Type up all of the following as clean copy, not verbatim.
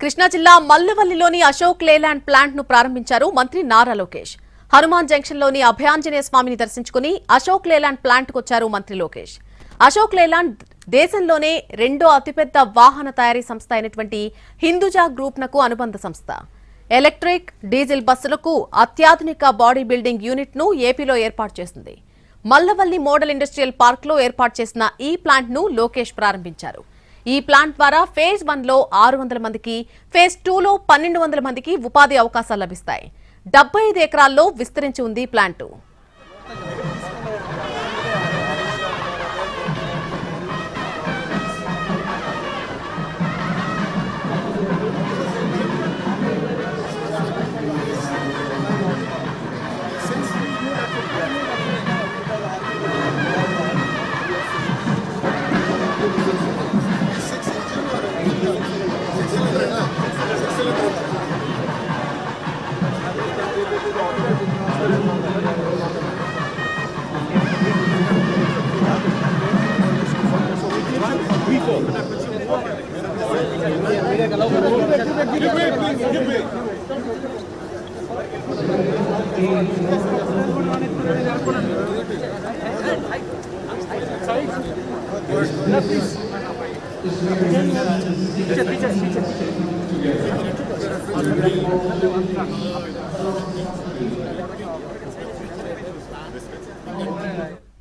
కృష్ణా జిల్లా మల్లవల్లిలోని అశోక్ లేలాండ్ ప్లాంట్ ను ప్రారంభించారు మంత్రి నారా లోకేష్. హనుమాన్ జంక్షన్లోని అభయాంజనేయ స్వామిని దర్శించుకుని అశోక్ లేలాండ్ ప్లాంట్ కు వచ్చారు మంత్రి లోకేష్. అశోక్ లేలాండ్ దేశంలోనే రెండో అతిపెద్ద వాహన తయారీ సంస్థ అయినటువంటి హిందూజా గ్రూప్ నకు అనుబంధ సంస్థ. ఎలక్ట్రిక్, డీజిల్ బస్సులకు అత్యాధునిక బాడీ బిల్డింగ్ యూనిట్ ను ఏపీలో ఏర్పాటు చేసింది. మల్లవల్లి మోడల్ ఇండస్ట్రియల్ పార్క్ లో ఏర్పాటు చేసిన ఈ ప్లాంట్ ను లోకేష్ ప్రారంభించారు. ఈ ప్లాంట్ ద్వారా ఫేజ్ 1 లో 600 మందికి, ఫేజ్ 2 లో 1200 మందికి ఉపాధి అవకాశాలు లభిస్తాయి. 75 ఎకరాల్లో విస్తరించి ఉంది ప్లాంట్.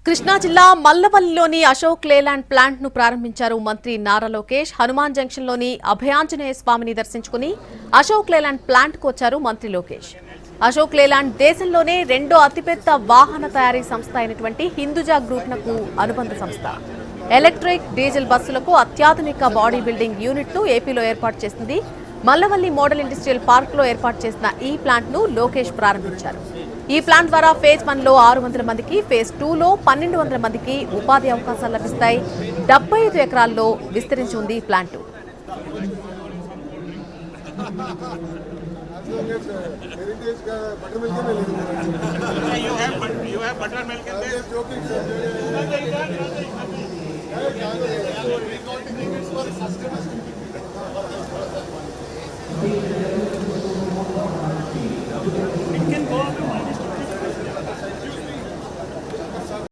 కృష్ణా జిల్లా మల్లవల్లిలోని అశోక్ లేలాండ్ ప్లాంట్ ను ప్రారంభించారు మంత్రి నారా లోకేష్. హనుమాన్ జంక్షన్లోని అభయాంజనేయ స్వామిని దర్శించుకుని అశోక్ లేలాండ్ ప్లాంట్ కు వచ్చారు మంత్రి లోకేష్. అశోక్ లేలాండ్ దేశంలోనే రెండో అతిపెద్ద వాహన తయారీ సంస్థ అయినటువంటి హిందూజా గ్రూప్ నకు అనుబంధ సంస్థ. ఎలక్ట్రిక్, డీజిల్ బస్సులకు అత్యాధునిక బాడీ బిల్డింగ్ యూనిట్ ను ఏపీలో ఏర్పాటు చేసింది. మల్లవల్లి మోడల్ ఇండస్ట్రియల్ పార్క్ లో ఏర్పాటు చేసిన ఈ ప్లాంట్ ను లోకేష్ ప్రారంభించారు. ఈ ప్లాంట్ ద్వారా ఫేజ్ 1 లో 600 మందికి, ఫేజ్ 2 లో 1200 మందికి ఉపాధి అవకాశాలు లభిస్తాయి. 75 ఎకరాల్లో విస్తరించి ఉంది ఈ ప్లాంట్.